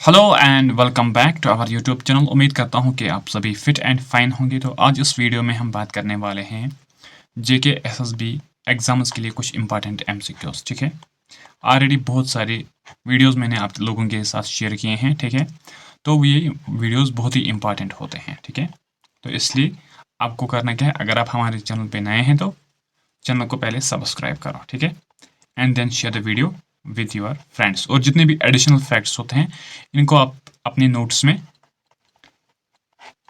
Hello and welcome back to our YouTube channel. उम्मीद करता हूं कि आप सभी फिट एंड फाइन होंगे। तो आज इस वीडियो में हम बात करने वाले हैं जेके एसएसबी एग्जाम्स के लिए कुछ इंपॉर्टेंट एमसीक्यूज। ठीक है, ऑलरेडी बहुत सारे वीडियोस मैंने आप लोगों के साथ शेयर किए हैं। ठीक है, तो ये वीडियोस बहुत ही इंपॉर्टेंट होते हैं। ठीक है, तो इसलिए आपको करना क्या है, अगर आप हमारे चैनल पर नए हैं तो चैनल को पहले सब्सक्राइब करो। ठीक है, and then share the video with your friends. और जितने भी एडिशनल फैक्ट्स होते हैं इनको आप अपने नोट्स में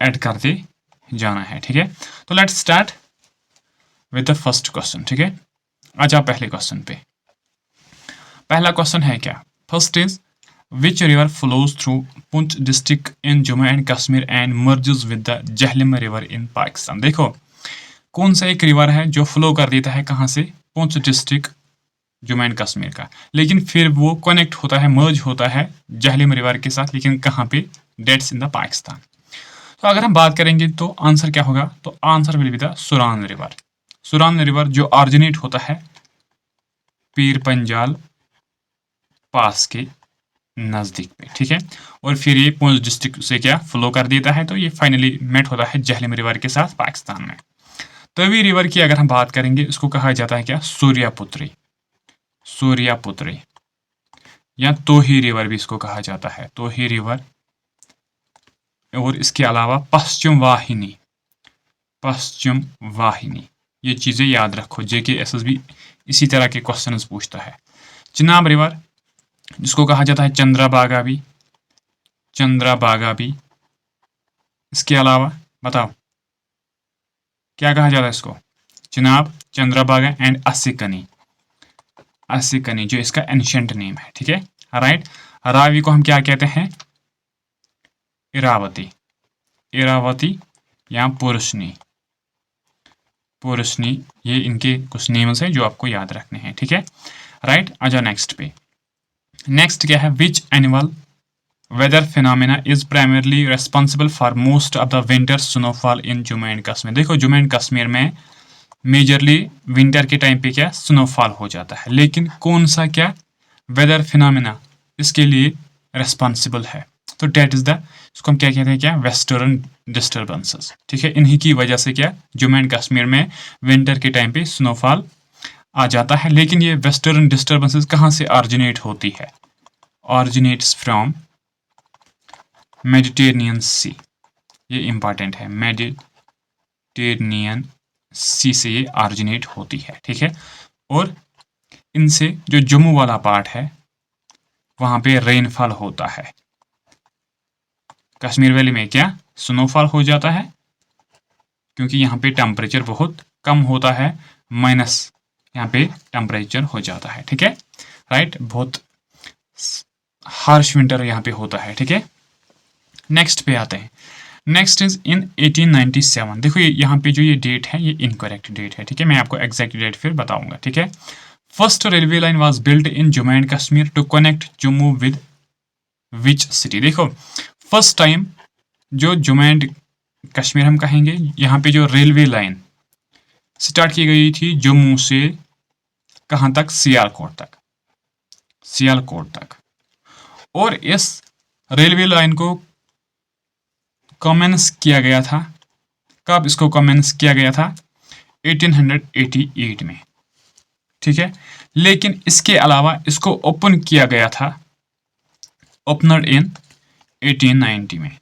ऐड करते जाना है। ठीक है, तो let's start with the first question. ठीक है, आज आप पहले क्वेश्चन पे। पहला क्वेश्चन है क्या, first is which river flows through Poonch district in Jammu and Kashmir and merges with the Jhelum river in Pakistan. देखो, कौन सा एक रिवर है जो फ्लो कर देता है कहाँ से, पुंछ डिस्ट्रिक्ट जम्मू एंड कश्मीर का, लेकिन फिर वो कनेक्ट होता है, मर्ज होता है जहलम रिवर के साथ, लेकिन कहाँ पे, डेट्स इन द पाकिस्तान। तो अगर हम बात करेंगे तो आंसर क्या होगा, तो answer will be the Suran river. Suran river जो ऑरिजिनेट होता है पीर पंजाल पास के नज़दीक पे। ठीक है, और फिर ये पुंछ डिस्ट्रिक्ट से क्या फ्लो कर देता है, तो ये फाइनली मेट होता है जहलम रिवर के साथ पाकिस्तान में। तवी रिवर की अगर हम बात करेंगे, इसको कहा जाता है क्या, सूर्यपुत्री। सूर्यपुत्री या तोही रिवर भी इसको कहा जाता है, तोही रिवर। और इसके अलावा पश्चिम वाहिनी, पश्चिम वाहिनी, ये चीज़ें याद रखो, जेके एसएसबी इसी तरह के क्वेश्चंस पूछता है। चिनाब रिवर जिसको कहा जाता है चंद्रभागा भी, चंद्रभागा भी। इसके अलावा बताओ क्या कहा जाता है इसको, चिनाब, चंद्रभागा एंड असिकनी। असिकनी जो इसका एंशिएंट नेम है। ठीक है, राइट। रावी को हम क्या कहते हैं, इरावती, इरावती या पुरुषनी, पुरुषनी, ये इनके कुछ नेम्स हैं जो आपको याद रखने हैं। ठीक है, राइट। आ जाओ नेक्स्ट पे। नेक्स्ट क्या है, which annual weather phenomena is primarily responsible for most of the winter snowfall in Jammu and Kashmir. देखो, जम्मू एंड कश्मीर में मेजरली विंटर के टाइम पे क्या स्नोफॉल हो जाता है, लेकिन कौन सा क्या वेदर फिनोमेना इसके लिए रेस्पॉन्सिबल है, तो डेट इज द, इसको हम क्या कहते हैं, क्या, वेस्टर्न डिस्टर्बेंसेस। ठीक है, इन्हीं की वजह से क्या जम्मू एंड कश्मीर में विंटर के टाइम पे स्नोफॉल आ जाता है। लेकिन ये वेस्टर्न डिस्टर्बेंसेस कहाँ से ऑरिजिनेट होती है, ऑरिजिनेट्स फ्रॉम मेडिटेरेनियन सी। ये इंपॉर्टेंट है, मेडिटेरेनियन सी से ये ऑरिजिनेट होती है। ठीक है, और इनसे जो जम्मू वाला पार्ट है वहां पे रेनफॉल होता है, कश्मीर वैली में क्या स्नोफॉल हो जाता है, क्योंकि यहाँ पे टेम्परेचर बहुत कम होता है, माइनस यहाँ पे टेम्परेचर हो जाता है। ठीक है, राइट, बहुत हार्श विंटर यहाँ पे होता है। ठीक है, नेक्स्ट पे आते हैं। नेक्स्ट इज इन 1897। देखो यहाँ पे जो ये डेट है ये इनकरेक्ट डेट है। ठीक है, मैं आपको एग्जैक्ट डेट फिर बताऊंगा। ठीक है, first railway line was built in Jammu and Kashmir to connect Jammu with which city. देखो, फर्स्ट टाइम जो जम्मू एंड कश्मीर हम कहेंगे, यहाँ पे जो रेलवे लाइन स्टार्ट की गई थी जम्मू से कहाँ तक, सियालकोट तक, सियालकोट तक। और इस रेलवे लाइन को कमेंस किया गया था, कब इसको कमेंस किया गया था, 1888 में। ठीक है, लेकिन इसके अलावा इसको ओपन किया गया था, ओपनर इन 1890 में।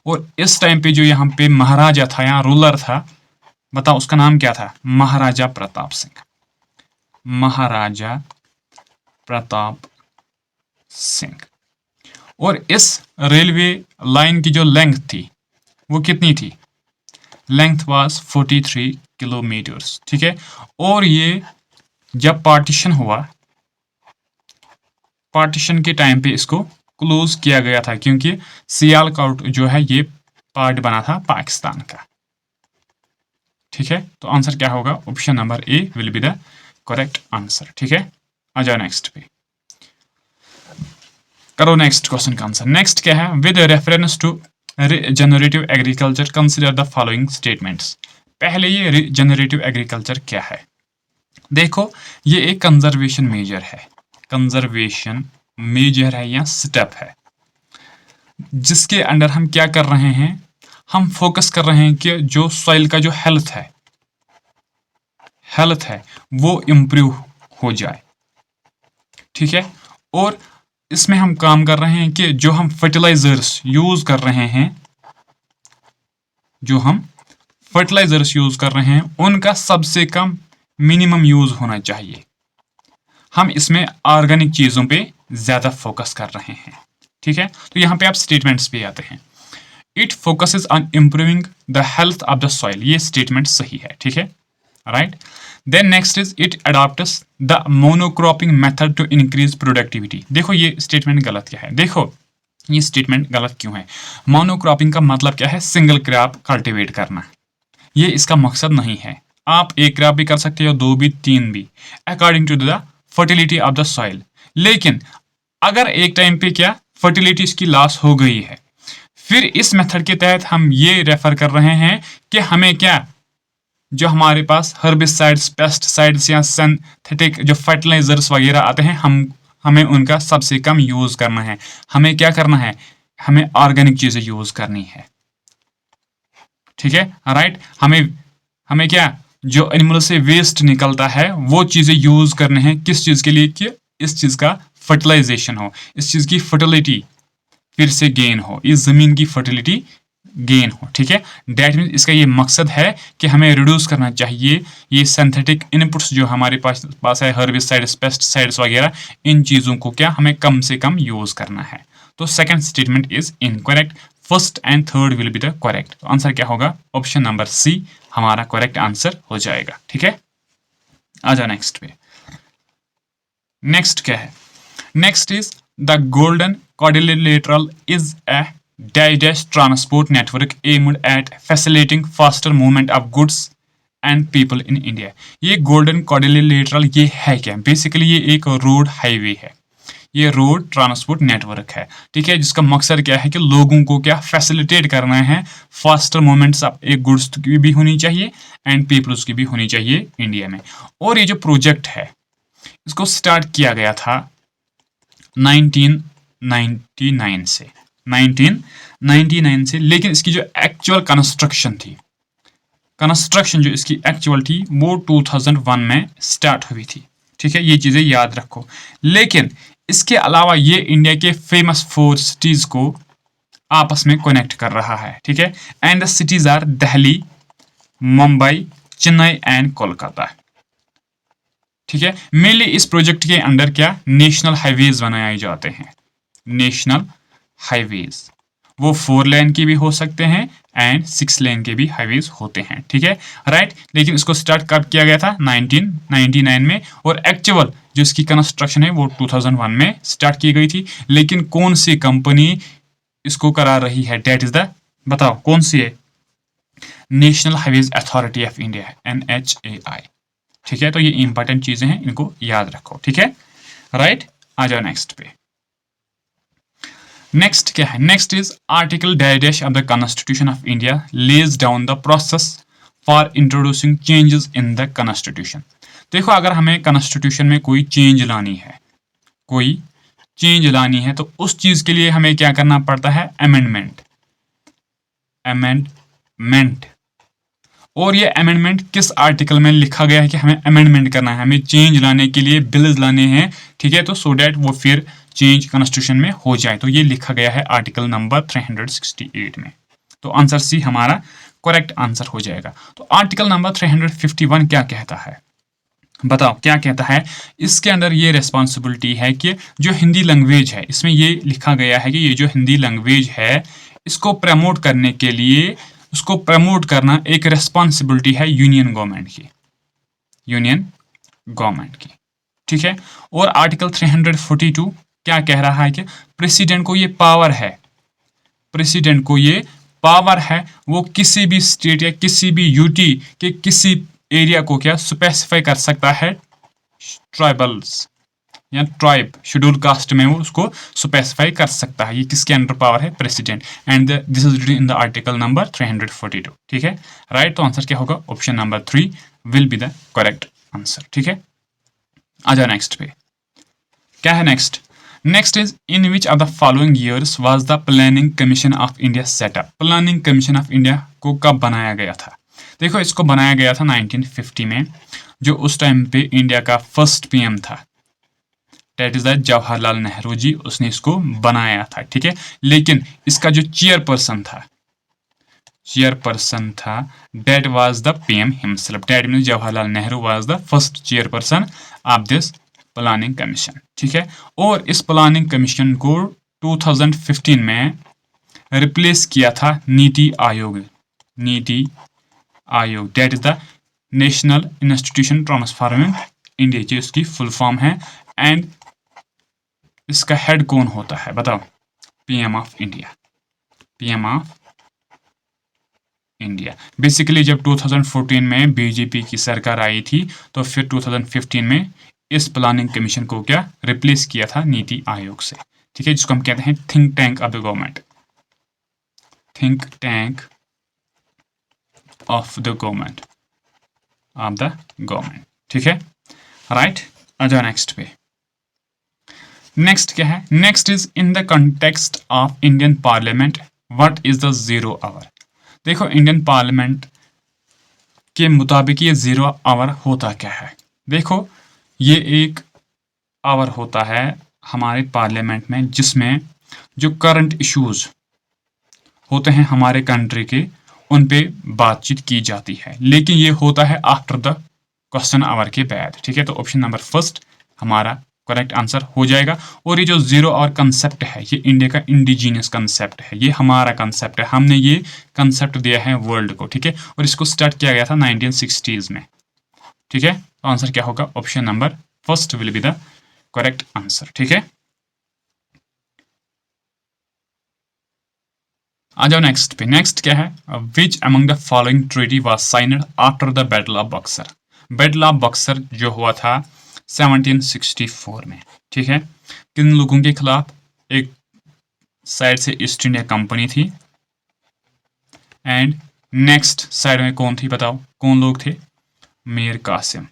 और इस टाइम पे जो यहाँ पे महाराजा था, यहाँ रूलर था, बताओ उसका नाम क्या था, महाराजा प्रताप सिंह, महाराजा प्रताप सिंह। और इस रेलवे लाइन की जो लेंथ थी वो कितनी थी, लेंथ वाज 43 किलोमीटर्स। ठीक है, और ये जब पार्टीशन हुआ, पार्टीशन के टाइम पे इसको क्लोज किया गया था, क्योंकि सियालकोट जो है ये पार्ट बना था पाकिस्तान का। ठीक है, तो आंसर क्या होगा, option number A will be the correct answer. ठीक है, आ जाओ नेक्स्ट पे, करो नेक्स्ट क्वेश्चन का आंसर। नेक्स्ट क्या है, with reference to regenerative agriculture consider the following statements. पहले ये रिजेनरेटिव एग्रीकल्चर क्या है, देखो ये एक कंजर्वेशन मेजर है, कंजर्वेशन मेजर है या स्टेप है। जिसके अंडर हम क्या कर रहे हैं, हम फोकस कर रहे हैं कि जो सॉइल का जो हेल्थ है वो इम्प्रूव हो जाए, ठीक है। और इसमें हम काम कर रहे हैं कि जो हम फर्टिलाइजर्स यूज कर रहे हैं, उनका सबसे कम मिनिमम यूज होना चाहिए। हम इसमें ऑर्गेनिक चीजों पे ज्यादा फोकस कर रहे हैं, ठीक है। तो यहाँ पे आप स्टेटमेंट्स पे आते हैं। It focuses on improving the health of the soil, ये स्टेटमेंट सही है, ठीक है, right. Then next is it adopts the monocropping method to increase productivity. देखो ये स्टेटमेंट गलत क्या है, देखो ये स्टेटमेंट गलत क्यों है। मोनोक्रॉपिंग का मतलब क्या है, सिंगल क्रॉप कल्टीवेट करना, ये इसका मकसद नहीं है। आप एक क्रॉप भी कर सकते हो, दो भी, तीन भी, according to the fertility of the soil. लेकिन अगर एक टाइम पे क्या फर्टिलिटी इसकी लॉस हो गई है, फिर इस मेथड के तहत हम ये रेफर कर रहे हैं कि हमें क्या, जो हमारे पास हर्बिसाइड्स, पेस्टिसाइड्स या सिंथेटिक जो फर्टिलाइजर्स वगैरह आते हैं, हमें उनका सबसे कम यूज करना है। हमें क्या करना है, हमें ऑर्गेनिक चीजें यूज करनी है, ठीक है, राइट। हमें क्या, जो एनिमल से वेस्ट निकलता है वो चीजें यूज करने हैं, किस चीज के लिए, कि इस चीज का फर्टिलाइजेशन हो, इस चीज की फर्टिलिटी फिर से गेन हो, इस जमीन की फर्टिलिटी गेन हो, ठीक है। डेट मीन्स इसका ये मकसद है कि हमें रिड्यूस करना चाहिए ये सिंथेटिक इनपुट्स जो हमारे पास है, हर्बिसाइड्स, पेस्टिसाइड्स वगैरह, इन चीज़ों को क्या हमें कम से कम यूज करना है। तो second statement is incorrect, first and third will be the correct. तो आंसर क्या होगा, ऑप्शन नंबर सी हमारा करेक्ट आंसर हो जाएगा, ठीक है। आ जाओ नेक्स्ट पे। नेक्स्ट क्या है, next is the golden quadrilateral is a dash transport network aimed at facilitating faster movement of goods and people in India। ये गोल्डन quadrilateral ये है क्या, बेसिकली ये एक रोड हाईवे है, ये रोड ट्रांसपोर्ट नेटवर्क है, ठीक है, जिसका मकसद क्या है कि लोगों को क्या फैसिलिटेट करना है, फास्टर मूवमेंट्स ऑफ एक गुड्स की भी होनी चाहिए एंड पीपल्स की भी होनी चाहिए इंडिया में। और ये जो प्रोजेक्ट है इसको स्टार्ट किया गया था 1999 से, लेकिन इसकी जो एक्चुअल कंस्ट्रक्शन जो इसकी एक्चुअल थी वो 2001 में स्टार्ट हुई थी, ठीक है, ये चीज़ें याद रखो। लेकिन इसके अलावा ये इंडिया के फेमस 4 सिटीज को आपस में कनेक्ट कर रहा है, ठीक है, and the cities are Delhi, Mumbai, Chennai and Kolkata, ठीक है। मेनली इस प्रोजेक्ट के अंडर क्या नेशनल हाईवेज बनाए जाते हैं, नेशनल हाईवेज, वो 4 लेन की भी हो सकते हैं एंड 6 लेन के भी हाईवेज होते हैं, ठीक है, राइट। लेकिन इसको स्टार्ट कब किया गया था, 1999 में, और एक्चुअल जो इसकी कंस्ट्रक्शन है वो 2001 में स्टार्ट की गई थी। लेकिन कौन सी कंपनी इसको करा रही है, डेट इज द, बताओ कौन सी है, national highways authority of India, NHAI, ठीक है। तो ये इंपॉर्टेंट चीजें हैं, इनको याद रखो, ठीक है, राइट। आ जाओ नेक्स्ट पे। नेक्स्ट क्या है, next is article dash of the constitution of India lays down the process for introducing changes in the constitution. देखो अगर हमें कॉन्स्टिट्यूशन में कोई चेंज लानी है, तो उस चीज के लिए हमें क्या करना पड़ता है, अमेंडमेंट। और ये अमेंडमेंट किस आर्टिकल में लिखा गया है कि हमें अमेंडमेंट करना है, हमें चेंज लाने के लिए बिल्स लाने हैं, ठीक है, तो सो डैट वो फिर चेंज कॉन्स्टिट्यूशन में हो जाए। तो ये लिखा गया है आर्टिकल नंबर 368 में। तो आंसर सी हमारा करेक्ट आंसर हो जाएगा। तो आर्टिकल नंबर 351 क्या कहता है, बताओ क्या कहता है। इसके अंदर ये रेस्पॉन्सिबिलिटी है कि जो हिंदी लैंग्वेज है, इसमें ये लिखा गया है कि ये जो हिंदी लैंग्वेज है इसको प्रमोट करने के लिए, उसको प्रमोट करना एक रेस्पॉन्सिबिलिटी है यूनियन गवर्नमेंट की, ठीक है। और आर्टिकल 342 क्या कह रहा है कि प्रेसिडेंट को ये पावर है, वो किसी भी स्टेट या किसी भी यूटी के किसी एरिया को क्या स्पेसिफाई कर सकता है, ट्राइबल्स या ट्राइब, शेड्यूल कास्ट में वो उसको स्पेसिफाई कर सकता है। ये किसके अंडर पावर है, president, and this is written in the article number 342, ठीक है, राइट। तो आंसर क्या होगा, option number 3 will be the correct answer, ठीक है। आ जाओ नेक्स्ट पे, क्या है next, next is in which of the following years was the planning commission of India set up. Planning commission of India को कब बनाया गया था? देखो, इसको बनाया गया था 1950 में, जो उस टाइम पे इंडिया का फर्स्ट पीएम था, that is the Jawaharlal Nehru ji, उसने इसको बनाया था। ठीक है, लेकिन इसका जो चेयरपर्सन था that was the PM himself. That means Jawaharlal Nehru was the first chairperson of this planning commission. ठीक है, और इस प्लानिंग कमीशन को 2015 में रिप्लेस किया था NITI Aayog. That is the national institution transforming India, जो इसकी फुल फॉर्म है। एंड इसका हेड कौन होता है बताओ? PM of India. बेसिकली जब 2014 में बीजेपी की सरकार आई थी, तो फिर 2015 में इस प्लानिंग कमीशन को क्या रिप्लेस किया था नीति आयोग से। ठीक है, जिसको हम कहते हैं think tank of the government, ठीक है, राइट। आ जाओ नेक्स्ट पे। नेक्स्ट क्या है? Next is in the context of Indian parliament what is the zero hour. देखो, इंडियन पार्लियामेंट के मुताबिक ये जीरो आवर होता क्या है? देखो, ये एक आवर होता है हमारे पार्लियामेंट में, जिसमें जो करंट इश्यूज होते हैं हमारे कंट्री के, उन पे बातचीत की जाती है, लेकिन ये होता है आफ्टर द क्वेश्चन आवर के बाद। ठीक है, तो ऑप्शन नंबर फर्स्ट हमारा करेक्ट आंसर हो जाएगा। और ये जो जीरो आवर कंसेप्ट है, ये इंडिया का इंडिजीनियस कंसेप्ट है, ये हमारा कंसेप्ट है, हमने ये कंसेप्ट दिया है वर्ल्ड को। ठीक है, और इसको स्टार्ट किया गया था 1960s में। ठीक है, तो आंसर क्या होगा? Option number first will be the correct answer. ठीक है, आ जाओ नेक्स्ट पे। नेक्स्ट क्या है? Which among the following treaty was signed after the battle of Buxar. Battle of Buxar जो हुआ था 1764 में। ठीक है, किन लोगों के खिलाफ? एक साइड से ईस्ट इंडिया कंपनी थी, एंड नेक्स्ट साइड में कौन थी बताओ? कौन लोग थे? मीर कासिम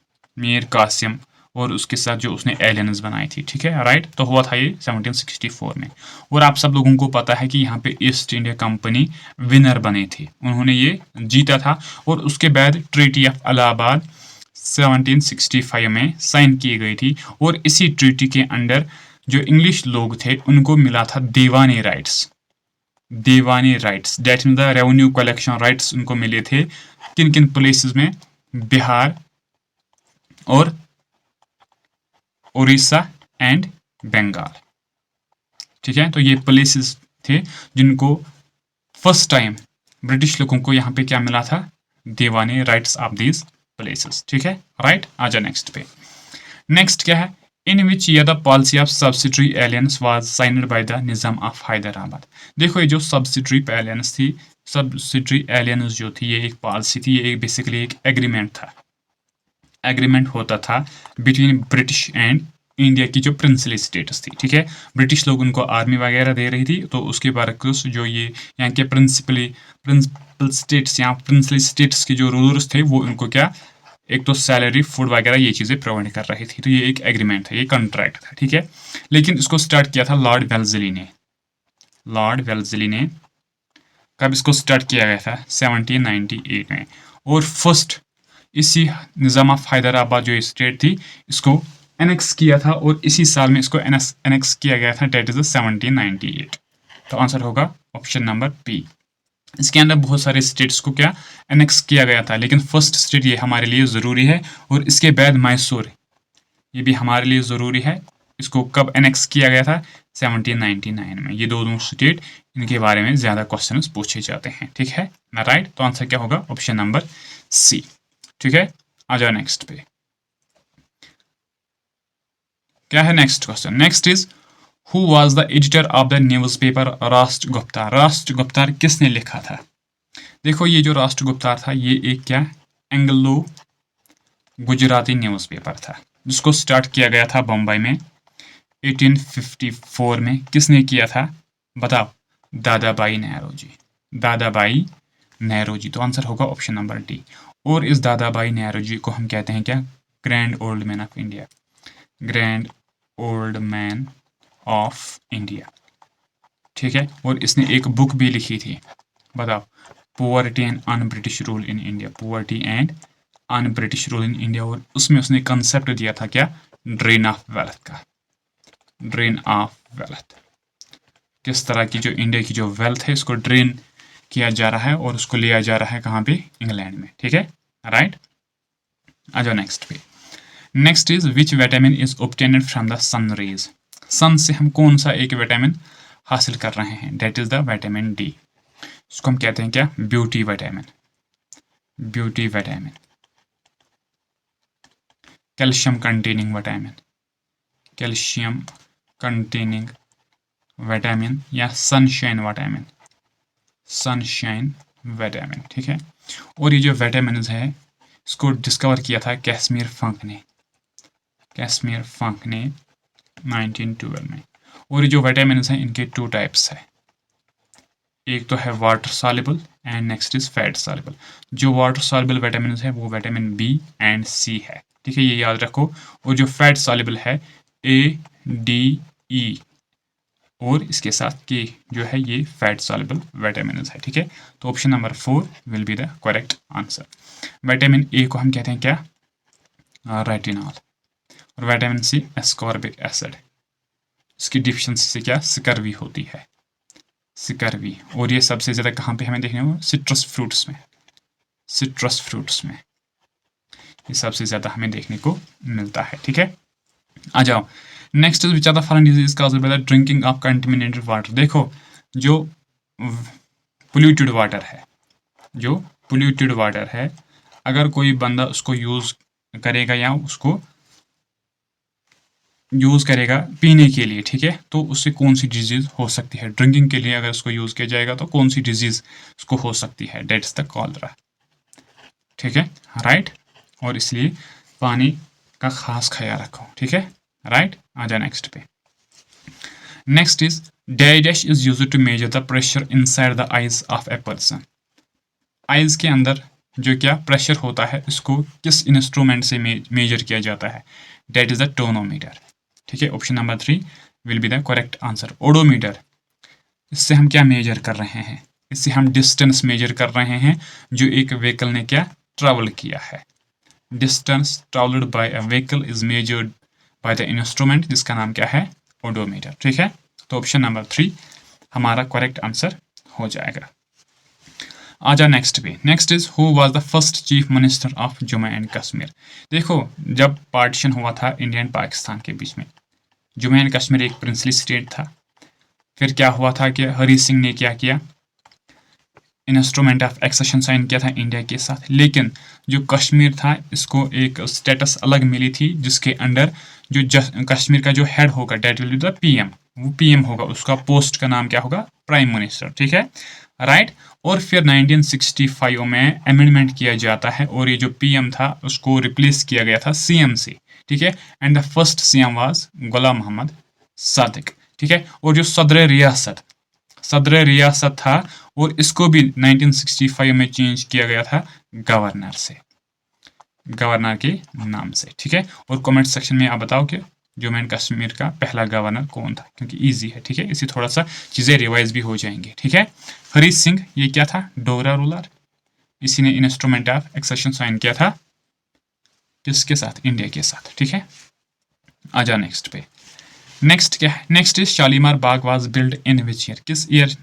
और उसके साथ जो उसने एलियंस बनाई थी। ठीक है, राइट। तो हुआ था ये 1764 में। और आप सब लोगों को पता है कि यहाँ पे ईस्ट इंडिया कंपनी विनर बने थे, उन्होंने ये जीता था। और उसके बाद ट्रीटी ऑफ इलाहाबाद 1765 में साइन की गई थी, और इसी ट्रीटी के अंडर जो इंग्लिश लोग थे उनको मिला था Diwani rights, that mean the revenue collection rights उनको मिले थे। किन किन प्लेसेस में? बिहार और उड़ीसा एंड बंगाल। ठीक है, तो ये प्लेसेस थे जिनको फर्स्ट टाइम ब्रिटिश लोगों को यहाँ पे क्या मिला था? Diwani rights of these places. ठीक है, राइट। आ जाओ नेक्स्ट पे। नेक्स्ट क्या है? In which year the policy of subsidiary alliances was signed by the Nizam of Hyderabad. देखो, ये जो सब्सिडरी एलियंस थी, सब्सिडरी एलियंस जो थी, ये एक पॉलिसी थी, ये बेसिकली एक एग्रीमेंट था। एग्रीमेंट होता था बिटवीन ब्रिटिश एंड इंडिया की जो प्रिंसली स्टेट्स थी। ठीक है, ब्रिटिश लोग उनको आर्मी वगैरह दे रही थी, तो उसके बरक्स जो ये यहाँ के प्रिंसिपल स्टेट्स या प्रिंसली स्टेट्स के जो रूलर्स थे, वो उनको क्या, एक तो सैलरी, फूड वगैरह ये चीज़ें प्रोवाइड कर रही थी। तो ये एक एग्रीमेंट था, ये कॉन्ट्रैक्ट था। ठीक है, लेकिन इसको स्टार्ट किया था लॉर्ड वेल्जली ने। कब इसको स्टार्ट किया गया था? 1798 में। और फर्स्ट इसी निज़ाम ऑफ हैदराबाद जो स्टेट थी, इसको एनेक्स किया था, और इसी साल में इसको एनेक्स किया गया था, डेट इज 1798। तो आंसर होगा ऑप्शन नंबर बी। इसके अंदर बहुत सारे स्टेट्स को क्या एनेक्स किया गया था, लेकिन फर्स्ट स्टेट ये हमारे लिए ज़रूरी है, और इसके बाद मैसूर, ये भी हमारे लिए ज़रूरी है। इसको कब एनेक्स किया गया था? 1799 में। ये दोनों स्टेट, इनके बारे में ज़्यादा क्वेश्चंस पूछे जाते हैं। ठीक है ना, राइट। तो आंसर क्या होगा? Option number C. ठीक है, आ जाओ नेक्स्ट पे। क्या है next question? Next is who was the editor of the newspaper Rashtragupta. Rashtragupta किसने लिखा था? देखो, ये जो राष्ट्रगुप्ता था, ये एक क्या एंग्लो गुजराती न्यूज़पेपर था, जिसको स्टार्ट किया गया था बम्बई में 1854 में। किसने किया था बताओ? दादाबाई नेहरू जी। तो आंसर होगा ऑप्शन नंबर डी। और इस दादाबाई नेहरू जी को हम कहते हैं क्या? Grand old man of India, grand old man of India, ठीक है। और इसने एक बुक भी लिखी थी, बताओ, poverty and un British rule in India, poverty and un British rule in India. और उसमें उसने कंसेप्ट दिया था क्या, ड्रेन ऑफ वेल्थ का, ड्रेन ऑफ वेल्थ, किस तरह की जो इंडिया की जो वेल्थ है उसको ड्रेन किया जा रहा है और उसको लिया जा रहा है कहाँ पे, इंग्लैंड में, ठीक है, राइट। आ जाओ नेक्स्ट पे। Next is which vitamin is obtained from the sun rays, sun से हम कौन सा एक विटामिन हासिल कर रहे हैं, that is the vitamin D. इसको हम कहते हैं क्या, beauty vitamin, beauty vitamin, calcium containing vitamin, calcium containing vitamin या सनशाइन विटामिन, सनशाइन विटामिन, ठीक है। और ये जो विटामिन है इसको डिस्कवर किया था कैश्मीर फंक ने, कैश्मीर फंक ने 1912 में। और ये जो विटामिन हैं इनके टू टाइप्स है, एक तो है water soluble and next is fat soluble. जो वाटर सॉल्युबल विटामिन है वो विटामिन बी एंड सी है, ठीक है, ये याद रखो। और जो फैट सॉल्युबल है ए डी ई और इसके साथ के जो है ये फैट सॉल्युबल विटामिन है, ठीक है। तो option number 4 will be the correct answer. Vitamin A को हम कहते हैं क्या, रेटिनॉल, और विटामिन सी एस्कॉर्बिक एसिड, इसकी डिफिशियंसी से क्या, स्कर्वी होती है, स्कर्वी। और ये सबसे ज़्यादा कहाँ पे हमें देखने को, सिट्रस फ्रूट्स में, सिट्रस फ्रूट्स में ये सबसे ज़्यादा हमें देखने को मिलता है, ठीक है। आ जाओ next is which are the following disease caused by the drinking of contaminated water. देखो जो पोल्यूटेड वाटर है, जो पोल्यूटेड वाटर है, अगर कोई बंदा उसको यूज़ करेगा या उसको यूज़ करेगा पीने के लिए, ठीक है, तो उससे कौन सी डिजीज़ हो सकती है, ड्रिंकिंग के लिए अगर उसको यूज़ किया जाएगा तो कौन सी डिजीज़ उसको हो सकती है, डेट इज द कॉलरा, ठीक है, राइट। और इसलिए पानी का खास ख्याल रखो, ठीक है, राइट। आ जाए नेक्स्ट पे। Next is dash is used to measure the pressure inside the eyes of a person. Eyes के अंदर जो क्या प्रेशर होता है इसको किस इंस्ट्रूमेंट से मेजर किया जाता है, डेट इज द टोनोमीटर, ठीक है। Option number 3 will be the correct answer. Odometer, इससे हम क्या मेजर कर रहे हैं, इससे हम डिस्टेंस मेजर कर रहे हैं जो एक व्हीकल ने क्या ट्रैवल किया है। Distance travelled bye a vehicle is measured by the instrument जिसका नाम क्या है, ओडोमीटर, ठीक है। तो ऑप्शन नंबर 3 हमारा करेक्ट आंसर हो जाएगा। आ जा नेक्स्ट पे। Next is who was the first chief minister of Jammu and Kashmir. देखो जब पार्टीशन हुआ था इंडिया एंड पाकिस्तान के बीच में, जम्मू एंड कश्मीर एक प्रिंसली स्टेट था। फिर क्या हुआ था कि हरी सिंह ने क्या किया, इंस्ट्रूमेंट ऑफ एक्सेशन साइन किया था इंडिया के साथ, लेकिन जो कश्मीर था इसको एक स्टेटस अलग मिली थी जिसके अंडर जो कश्मीर का जो हेड होगा that will be the PM, वो पीएम होगा, उसका पोस्ट का नाम क्या होगा, प्राइम मिनिस्टर, ठीक है, राइट। और फिर 1965 में अमेंडमेंट किया जाता है और ये जो पीएम था उसको रिप्लेस किया गया था सीएम से, ठीक है। And the first CM was Ghulam Mohammad Sadiq, ठीक है। और जो सदर रियासत था और इसको भी 1965 में चेंज किया गया था गवर्नर से, गवर्नर के नाम से, ठीक है। और कमेंट सेक्शन में आप बताओ कि जम्मू एंड कश्मीर का पहला गवर्नर कौन था, क्योंकि इजी है, ठीक है, इसी थोड़ा सा चीज़ें रिवाइज भी हो जाएंगी, ठीक है। हरी सिंह ये क्या था, डोगरा रूलर, इसी ने इंस्ट्रूमेंट ऑफ एक्सेशन साइन किया था किसके साथ, इंडिया के साथ, ठीक है। आ जा नेक्स्ट पे। नेक्स्ट क्या है, next is Shalimar Bagh was build in which year, किस ईयर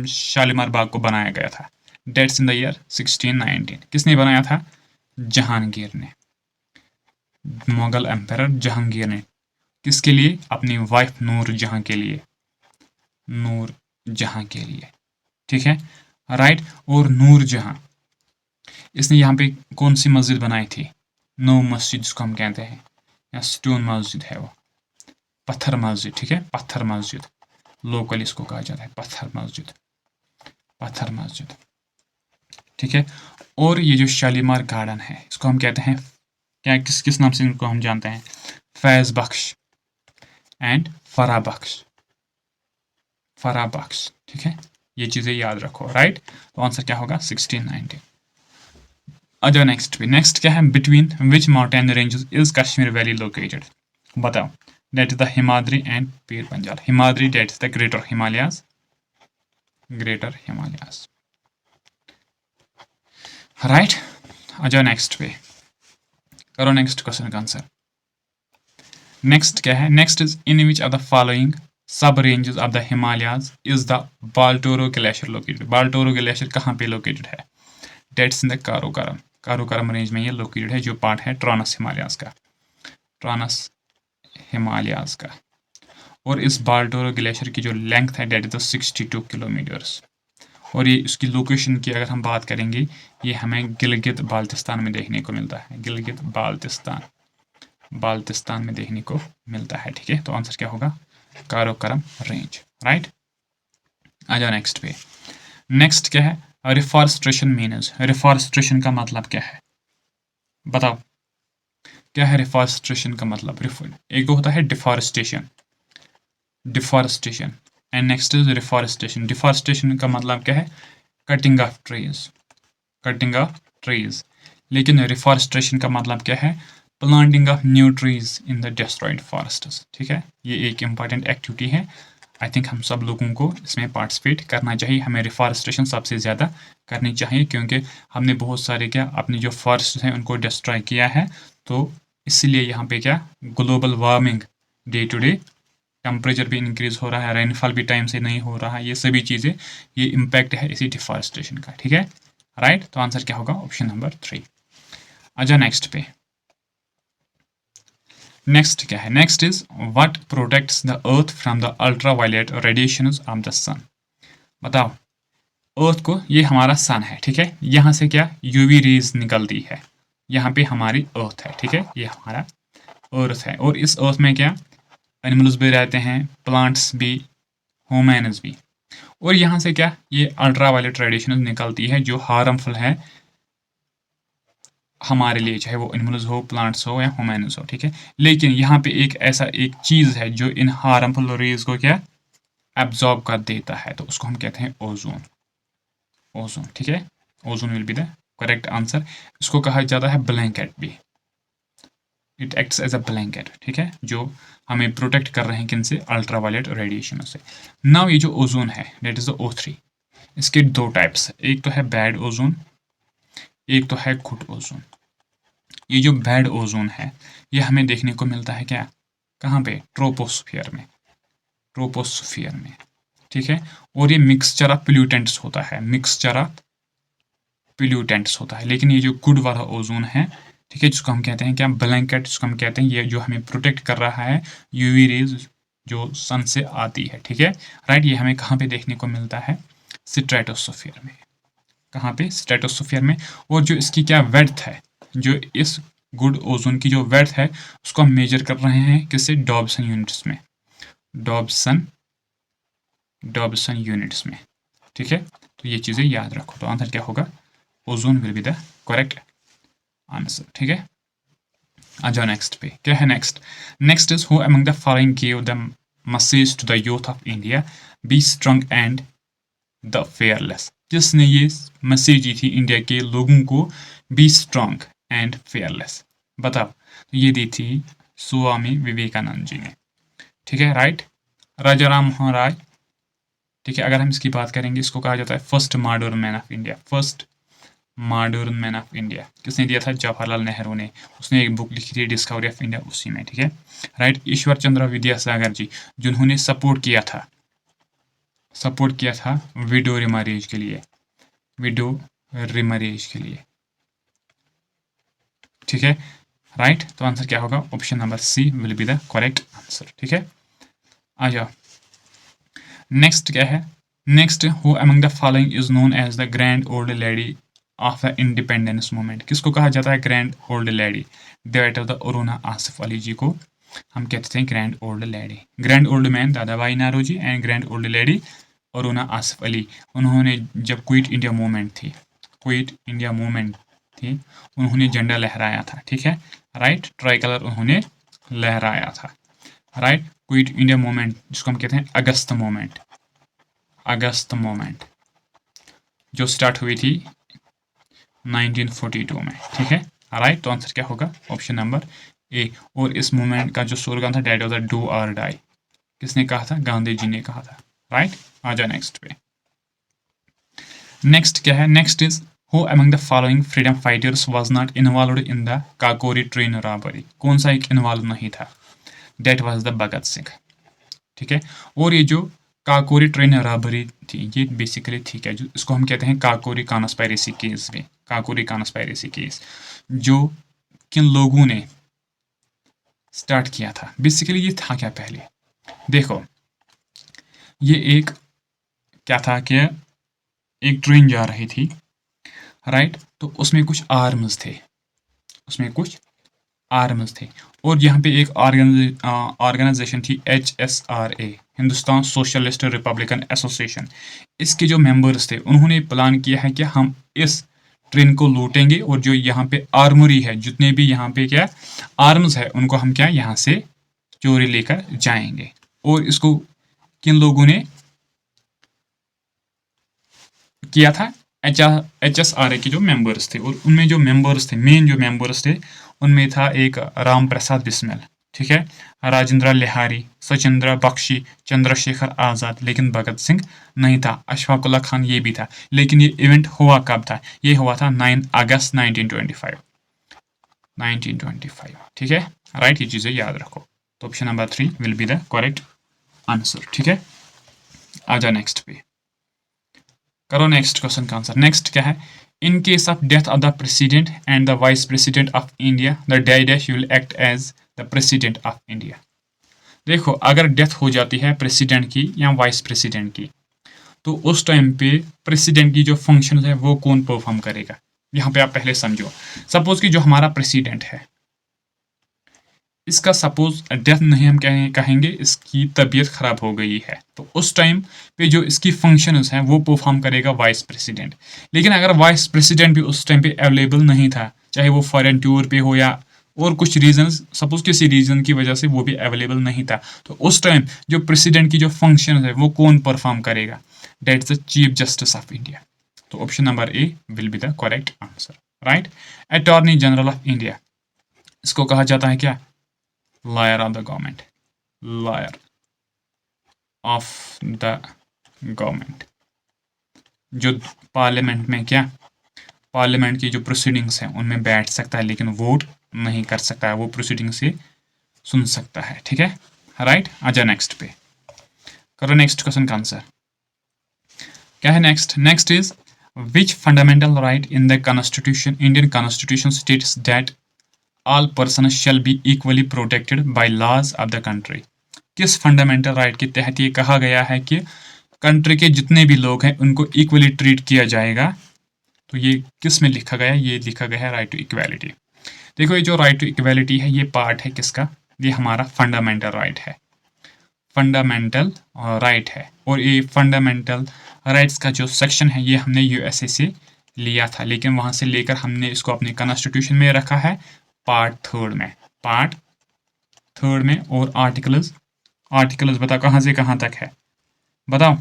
शालीमार बाग को बनाया गया था, डेट्स इन द ईयर 1619। किसने बनाया था, जहांगीर ने, मुगल एम्परर जहांगीर ने, किसके लिए, अपनी वाइफ नूर जहां के लिए, नूर जहां के लिए, ठीक है, राइट। और नूर जहां इसने यहाँ पे कौन सी मस्जिद बनाई थी, नो मस्जिद जिसको हम कहते हैं, या स्टोन मस्जिद है वो, पत्थर मस्जिद, ठीक है, पत्थर मस्जिद, लोकल इसको कहा जाता है पत्थर मस्जिद, पत्थर मस्जिद, ठीक है। और ये जो शालीमार गार्डन है इसको हम कहते हैं क्या, किस किस नाम से इनको हम जानते हैं, फैज बख्श एंड फरा बख्श, फरा बख्श, ठीक है, ये चीज़ें याद रखो, राइट। तो आंसर क्या होगा 1619। अच्छा नेक्स्ट पे, नेक्स्ट क्या है, between which mountain ranges is Kashmir valley located, बताओ that is the Himadri and Pir Panjal. Himadri that is the greater Himalayas, greater Himalayas, right. आ जाओ नेक्स्ट पे, करो नेक्स्ट क्वेश्चन का आंसर। नेक्स्ट क्या है, next is in which of the following sub ranges of the Himalayas is the Baltoro glacier located. Baltoro glacier कहाँ पे located है, that's in the Karakoram, Karakoram range में ये लोकेटेड है, जो पार्ट है ट्रांस हिमालयाज का, ट्रांस हिमालयाज का। और इस बाल्टोरो ग्लेशियर की जो लेंथ है डेट इज 62 किलोमीटर्स। और ये उसकी लोकेशन की अगर हम बात करेंगे, ये हमें गिलगित बाल्टिस्तान में देखने को मिलता है, गिलगित बाल्टिस्तान में देखने को मिलता है, ठीक है। तो आंसर क्या होगा, कारोकोरम रेंज, राइट। आ जाओ नेक्स्ट पे। नेक्स्ट क्या है, रिफॉरेस्टेशन मीन्स। रिफॉरेस्टेशन का मतलब क्या है, बताओ क्या है रिफॉरेस्टेशन का मतलब। एक तो होता है deforestation, deforestation and next is reforestation. Deforestation का मतलब क्या है, cutting of trees, cutting of trees. लेकिन रिफॉरेस्टेशन का मतलब क्या है, planting of new trees in the destroyed forests, ठीक है। ये एक इंपॉर्टेंट एक्टिविटी है, आई थिंक हम सब लोगों को इसमें पार्टिसिपेट करना चाहिए। हमें रिफॉरेस्टेशन सबसे ज़्यादा करनी चाहिए, क्योंकि हमने बहुत सारे क्या अपने जो फॉरेस्ट हैं उनको डिस्ट्रॉय किया है। तो इसलिए यहाँ पे क्या global warming, day to day temperature भी इंक्रीज हो रहा है, रेनफॉल भी टाइम से नहीं हो रहा है, ये सभी चीज़ें, ये इम्पैक्ट है इसी डिफॉरेस्टेशन का, ठीक है, राइट। तो आंसर क्या होगा, ऑप्शन नंबर 3। अच्छा नेक्स्ट पे, नेक्स्ट क्या है, next is what protects the earth from the ultraviolet radiations of the sun. बताओ, अर्थ को, ये हमारा सन है, ठीक है, यहाँ से क्या यूवी रेज निकलती है, यहाँ पे हमारी अर्थ है, ठीक है, ये हमारा अर्थ है। और इस अर्थ में क्या एनिमल्स भी रहते हैं, प्लांट्स भी, ह्यूमन्स भी। और यहाँ से क्या ये अल्ट्रावायलेट रेडिएशन निकलती है जो हार्मफुल है हमारे लिए, चाहे वो एनिमल्स हो, प्लांट्स हो या ह्यूमन्स हो, ठीक है। लेकिन यहाँ पे एक ऐसा एक चीज़ है जो इन हार्मफुल रेज को क्या एब्जॉर्ब कर देता है, तो उसको हम कहते हैं ओजोन, ओजोन, ठीक है। Ozone will be the correct answer. इसको कहा जाता है ब्लैंकेट भी, it acts as a blanket, ठीक है, जो हमें प्रोटेक्ट कर रहे हैं किन से, अल्ट्रावायलेट रेडिएशन से। नाउ ये जो ओजोन है डेट इज द O3, इसके दो टाइप्स, एक तो है बैड ओजोन, एक तो है गुड ओजोन। ये जो बैड ओजोन है ये हमें देखने को मिलता है क्या, कहाँ पे, ट्रोपोस्फियर में, ट्रोपोस्फियर में, ठीक है। और ये मिक्सचर ऑफ पोल्यूटेंट्स होता है, मिक्सचर ऑफ पोल्यूटेंट्स होता है। लेकिन ये जो गुड वाला ओजोन है, ठीक है, जिसको हम कहते हैं क्या ब्लैंकेट, जिसको हम कहते हैं, ये जो हमें प्रोटेक्ट कर रहा है यूवी रेज जो सन से आती है, ठीक है, राइट। ये हमें कहाँ पे देखने को मिलता है, स्ट्रेटोस्फियर में, कहाँ पे, स्ट्रेटोस्फियर में। और जो इसकी क्या वेड्थ है, जो इस गुड ओजोन की जो वेड्थ है उसको हम मेजर कर रहे हैं किससे, डॉब्सन यूनिट्स में, डॉब्सन यूनिट्स में, ठीक है। तो ये चीज़ें याद रखो। तो आंसर क्या होगा, ozone will be the correct answer, ठीक है। आ जाओ नेक्स्ट पे, क्या है next, next is who among the following give the message to the youth of India, be strong and the fearless. जिसने ये मैसेज दी थी इंडिया के लोगों को, बी स्ट्रांग एंड फेयरलेस, बताओ। तो ये दी थी स्वामी विवेकानंद जी ने, ठीक है, राइट। राजा राम मोहन राय, ठीक है। अगर हम इसकी बात करेंगे, इसको कहा जाता है first modern man of India, first modern man of India. किसने दिया था, जवाहरलाल नेहरू ने, उसने एक बुक लिखी थी डिस्कवरी ऑफ इंडिया, उसी में, ठीक है, राइट। ईश्वर चंद्र विद्यासागर जी, जिन्होंने सपोर्ट किया था विडो रिमैरेज के लिए, विडो रिमैरेज के लिए, ठीक है, राइट। तो आंसर क्या होगा, option number C will be the correct answer, ठीक है। आ जाओ नेक्स्ट क्या है, next who among the following is known as the grand old lady of the independence movement. किसको कहा जाता है grand old lady, that of the Aruna Asaf Ali ji को हम कहते हैं grand old lady. Grand old man Dadabhai Naoroji and grand old lady Aruna Asaf Ali. उन्होंने जब क्विट इंडिया मूवमेंट थी, क्विट इंडिया मूवमेंट थी, उन्होंने झंडा लहराया था, ठीक है, राइट, ट्राई कलर उन्होंने लहराया था, राइट। क्विट इंडिया मूवमेंट जिसको हम कहते हैं अगस्त मूवमेंट, अगस्त मूवमेंट जो स्टार्ट हुई थी 1942 में, ठीक है, राइट। तो आंसर क्या होगा, ऑप्शन नंबर ए। और इस मूवमेंट का जो स्लोगन था डेट वाज द डू और डाई। किसने कहा था? गांधी जी ने कहा था। राइट, आ जाओ नेक्स्ट पे। नेक्स्ट क्या है? Next is who among the following freedom fighters was not involved in the Kakori train robbery? कौन सा एक इन्वॉल्व नहीं था? That was the Bhagat Singh. ठीक है। और ये जो काकोरी ट्रेन रॉबरी थी, ये बेसिकली ठीक है, जो इसको हम कहते हैं काकोरी कॉन्स्पिरेसी केस में। काकोरी कॉन्स्पिरेसी केस जो किन लोगों ने स्टार्ट किया था? बेसिकली ये था क्या पहले देखो, ये एक क्या था कि एक ट्रेन जा रही थी, राइट, तो उसमें कुछ आर्म्स थे, उसमें कुछ आर्म्स थे। और यहाँ पे एक ऑर्गेनाइजेशन थी HSRA, Hindustan socialist Republican association. इसके जो मेंबर्स थे उन्होंने प्लान किया है कि हम इस ट्रेन को लूटेंगे और जो यहाँ पे आर्मरी है, जितने भी यहाँ पे क्या आर्म्स है, उनको हम क्या यहाँ से चोरी लेकर जाएंगे। और इसको किन लोगों ने किया था? HSRA के जो मेंबर्स थे। और उनमें जो मेंबर्स थे, मेन जो मेंबर्स थे, उनमें था एक राम प्रसाद बिस्मिल, ठीक है, राजेंद्र लिहारी, सचिंद्र बख्शी, चंद्रशेखर आज़ाद, लेकिन भगत सिंह नहीं था। अशफाक उल्ला खान ये भी था। लेकिन ये इवेंट हुआ कब था? ये हुआ था 9 अगस्त 1925। ठीक है, राइट, ये चीज़ें याद रखो। तो option number 3 will be the correct answer. ठीक है, आ जाओ नेक्स्ट पे, करो नेक्स्ट क्वेश्चन का आंसर। नेक्स्ट क्या है? In case of death of the president and the vice president of India the dash will act as the president of India. देखो, अगर डेथ हो जाती है प्रेसिडेंट की या वाइस प्रेसिडेंट की, तो उस टाइम पे प्रेसिडेंट की जो फंक्शन है वो कौन परफॉर्म करेगा? यहाँ पे आप पहले समझो। सपोज कि जो हमारा प्रेसिडेंट है, इसका सपोज डेथ नहीं हम कहेंगे, इसकी तबीयत खराब हो गई है, तो उस टाइम पे जो इसकी फंक्शंस हैं वो परफॉर्म करेगा वाइस प्रेसिडेंट। लेकिन अगर वाइस प्रेसिडेंट भी उस टाइम पे अवेलेबल नहीं था, चाहे वो फॉरेन टूर पे हो या और कुछ रीजन, सपोज किसी रीजन की वजह से वो भी अवेलेबल नहीं था, तो उस टाइम जो प्रेसिडेंट की जो फंक्शन है वो कौन परफॉर्म करेगा? That is the chief justice of India. तो option number A will be the correct answer. Right, attorney general of India, इसको कहा जाता है क्या? Lawyer of the government, lawyer of the government, जो पार्लियामेंट में क्या, पार्लियामेंट की जो प्रोसीडिंग्स हैं उनमें बैठ सकता है लेकिन वोट नहीं कर सकता है, वो प्रोसीडिंग से सुन सकता है। ठीक है, राइट, आजा नेक्स्ट पे, करो नेक्स्ट क्वेश्चन का आंसर। क्या है next? Next is which fundamental right in the constitution, Indian constitution states that all persons shall be equally protected by laws of the country। किस फंडामेंटल राइट के तहत ये कहा गया है कि कंट्री के जितने भी लोग हैं उनको इक्वली ट्रीट किया जाएगा? तो ये किस में लिखा गया है? ये लिखा गया है राइट टू इक्वालिटी। देखो, ये जो राइट टू इक्वालिटी है ये पार्ट है किसका? ये हमारा फंडामेंटल राइट है, फंडामेंटल राइट है। और ये फंडामेंटल राइट्स का जो सेक्शन है ये हमने यूएसए से लिया था, लेकिन वहां से लेकर हमने इसको अपने कॉन्स्टिट्यूशन में रखा है पार्ट थर्ड में, पार्ट थर्ड में। और आर्टिकल्स, आर्टिकल्स बताओ कहाँ से कहाँ तक है? बताओ,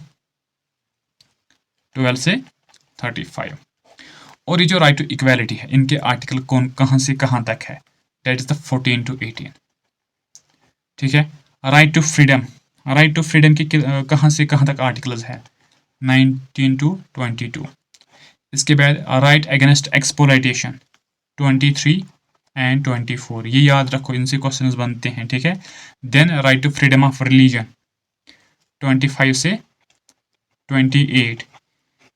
12 से 35। और ये जो राइट टू इक्वालिटी है, इनके आर्टिकल कौन कहाँ से कहाँ तक है? That is the 14 to 18। ठीक है, right to freedom, right to freedom की कहाँ से कहाँ तक आर्टिकल्स है? 19 to 22। इसके बाद राइट अगेंस्ट एक्सप्लॉयटेशन 23 एंड 24, ये याद रखो, इनसे क्वेश्चंस बनते हैं। ठीक है, then right to freedom of religion 25 से 28।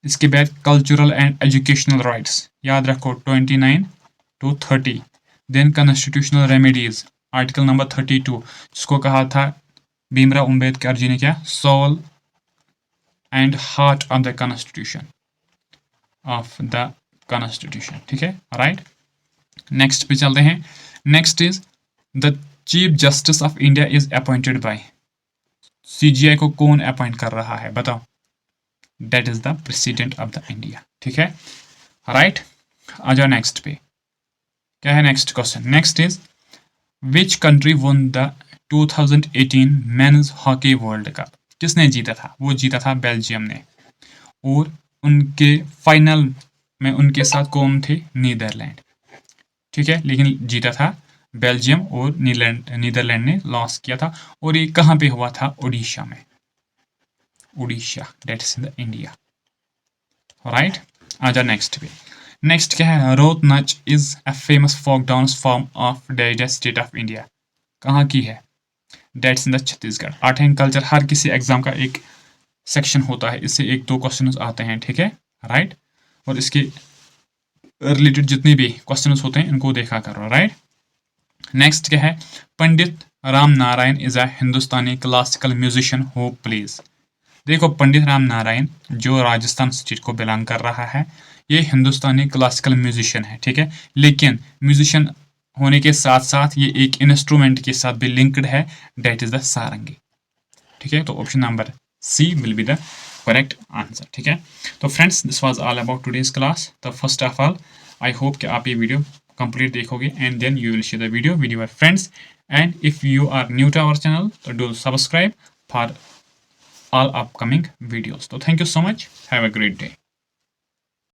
इसके बाद कल्चरल एंड एजुकेशनल राइट्स याद रखो 29 to 30। Then constitutional remedies article number 32, जिसको कहा था भीमराव अंबेडकर जी ने क्या? Soul and heart of the constitution, of the constitution. ठीक है, राइट, नेक्स्ट पे चलते हैं। Next is the chief justice of India is appointed by, CJI को कौन अपॉइंट कर रहा है? बताओ। That is the president of the India. ठीक है, राइट, आ जाओ नेक्स्ट पे। क्या है next question? Next is which country one the 2018 men's hockey world cup? किसने जीता था? वो जीता था बेल्जियम ने। और उनके फाइनल में उनके साथ कौन थे? नीदरलैंड। ठीक है, लेकिन जीता था बेल्जियम और नीदरलैंड ने लॉन्च किया था। और ये कहाँ पे हुआ था? उड़ीसा में। Orissa, that is in India, right. आजा नेक्स्ट पे। नेक्स्ट क्या है? Raut Nacha is a famous folk dance form of the state of India. कहाँ की है? That's in the Chhattisgarh. Art and culture हर किसी एग्जाम का एक सेक्शन होता है, इससे 1-2 क्वेश्चन आते हैं, ठीक है, राइट। और इसके रिलेटेड जितने भी क्वेश्चन होते हैं इनको देखा करो, राइट। नेक्स्ट क्या है? Pandit Ram Narayan is a Hindustani classical musician who plays. देखो, पंडित राम नारायण जो राजस्थान स्टेट को बिलोंग कर रहा है, ये हिंदुस्तानी क्लासिकल म्यूजिशियन है, ठीक है। लेकिन म्यूजिशियन होने के साथ साथ ये एक इंस्ट्रूमेंट के साथ भी लिंक्ड है, दैट इज द सारंगी, ठीक है। तो option number C will be the correct answer, ठीक है। तो friends, this was all about today's class. तो first of all I hope कि आप ये वीडियो कंप्लीट देखोगे and then you will share the video with your friends. And if you are new to our channel, तो do subscribe for all upcoming videos. So thank you so much. Have a great day.